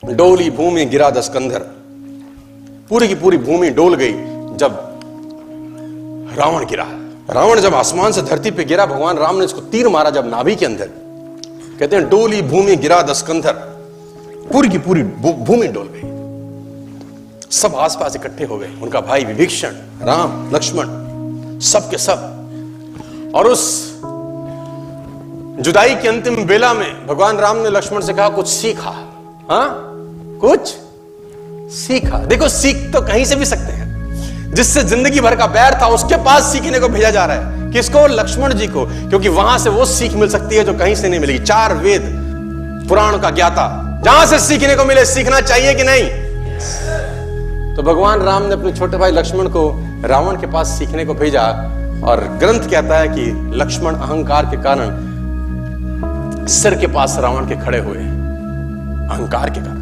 डोली भूमि गिरा दस्कंधर, पूरी की पूरी भूमि डोल गई जब रावण गिरा। रावण जब आसमान से धरती पे गिरा, भगवान राम ने इसको तीर मारा जब नाभि के अंदर। कहते हैं डोली भूमि गिरा दस्कंधर, पूरी की पूरी भूमि डोल गई। सब आसपास इकट्ठे हो गए, उनका भाई विभीषण, राम, लक्ष्मण, सब के सब। और उस जुदाई की अंतिम बेला में भगवान राम ने लक्ष्मण से कहा कुछ सीखा। हाँ, कुछ सीखा। देखो, सीख तो कहीं से भी सकते हैं। जिससे जिंदगी भर का बैर था उसके पास सीखने को भेजा जा रहा है। किसको? लक्ष्मण जी को, क्योंकि वहां से वो सीख मिल सकती है जो कहीं से नहीं मिलेगी। 4 वेद पुराण का ज्ञाता, जहां से सीखने को मिले। सीखना चाहिए कि नहीं? तो भगवान राम ने अपने छोटे भाई लक्ष्मण को रावण के पास सीखने को भेजा। और ग्रंथ कहता है कि लक्ष्मण अहंकार के कारण सिर के पास रावण के खड़े हुए, अहंकार के कारण।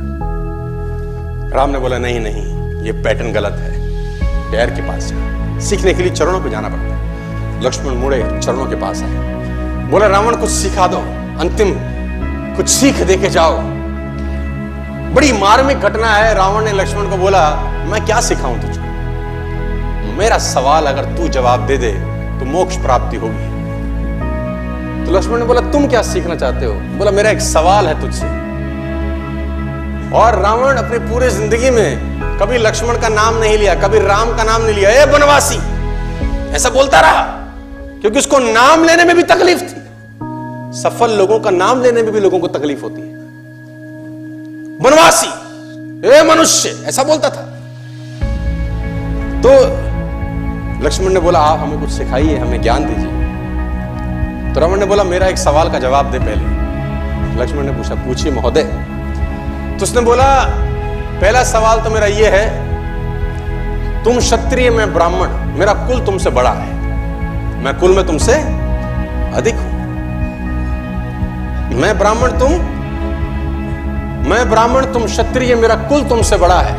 राम ने बोला नहीं नहीं, ये पैटर्न गलत है, पैर के पास जा। सीखने के लिए चरणों पे जाना पड़ता है। लक्ष्मण मुड़े, चरणों के पास आए, बोला रावण कुछ सिखा दो, अंतिम कुछ सीख दे के जाओ। बड़ी मार्मिक घटना है। रावण ने लक्ष्मण को बोला मैं क्या सिखाऊं तुझको? मेरा सवाल अगर तू जवाब दे दे तो मोक्ष प्राप्ति होगी। तो लक्ष्मण ने बोला तुम क्या सीखना चाहते हो? बोला मेरा एक सवाल है तुझसे। और रावण अपनी पूरी जिंदगी में कभी लक्ष्मण का नाम नहीं लिया, कभी राम का नाम नहीं लिया। ए बनवासी, ऐसा बोलता रहा, क्योंकि उसको नाम लेने में भी तकलीफ थी। सफल लोगों का नाम लेने में भी लोगों को तकलीफ होती है। बनवासी, ए मनुष्य, ऐसा बोलता था। तो लक्ष्मण ने बोला आप हमें कुछ सिखाइए, हमें ज्ञान दीजिए। तो रावण ने बोला मेरा एक सवाल का जवाब दे पहले। लक्ष्मण ने पूछा पूछिए महोदय। तो उसने बोला पहला सवाल तो मेरा यह है, तुम क्षत्रिय, मैं ब्राह्मण, मेरा कुल तुमसे बड़ा है, मैं कुल में तुमसे अधिक हूं। मैं ब्राह्मण, तुम क्षत्रिय, मेरा कुल तुमसे बड़ा है।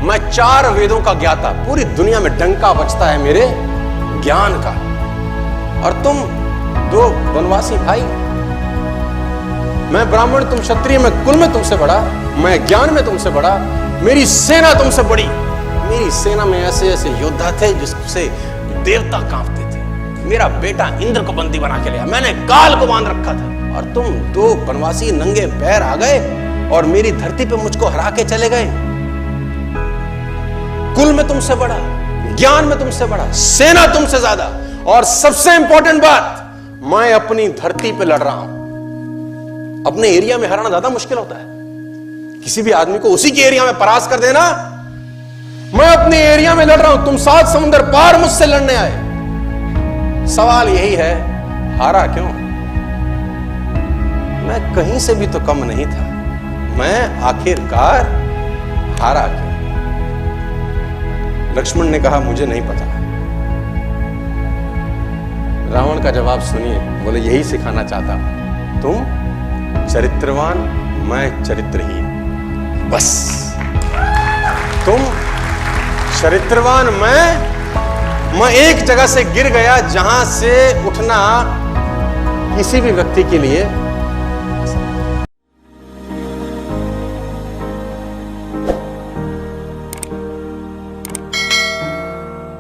मैं 4 वेदों का ज्ञाता, पूरी दुनिया में डंका बजता है मेरे ज्ञान का। और तुम 2 वनवासी भाई। मैं ब्राह्मण, तुम क्षत्रिय, मैं कुल में तुमसे बड़ा, मैं ज्ञान में तुमसे बड़ा, मेरी सेना तुमसे बड़ी। मेरी सेना में ऐसे ऐसे योद्धा थे जिससे देवता कांपते थे। मेरा बेटा इंद्र को बंदी बना के लिया, मैंने काल को बांध रखा था। और तुम 2 वनवासी नंगे पैर आ गए और मेरी धरती पे मुझको हरा के चले गए। कुल में तुमसे बड़ा, ज्ञान में तुमसे बड़ा, सेना तुमसे ज्यादा, और सबसे इंपॉर्टेंट बात, मैं अपनी धरती पे लड़ रहा हूं। अपने एरिया में हराना ज्यादा मुश्किल होता है। किसी भी आदमी को उसी के एरिया में परास्त कर देना। मैं अपने एरिया में लड़ रहा हूं, तुम 7 समुद्र पार मुझसे लड़ने आए। सवाल यही है, हारा क्यों? मैं कहीं से भी तो कम नहीं था, मैं आखिरकार हारा क्यों? लक्ष्मण ने कहा मुझे नहीं पता। रावण का जवाब सुनिए, बोले यही सिखाना चाहता हूं, तुम चरित्रवान, मैं चरित्रहीन। बस तुम चरित्रवान, मैं एक जगह से गिर गया जहां से उठना किसी भी व्यक्ति के लिए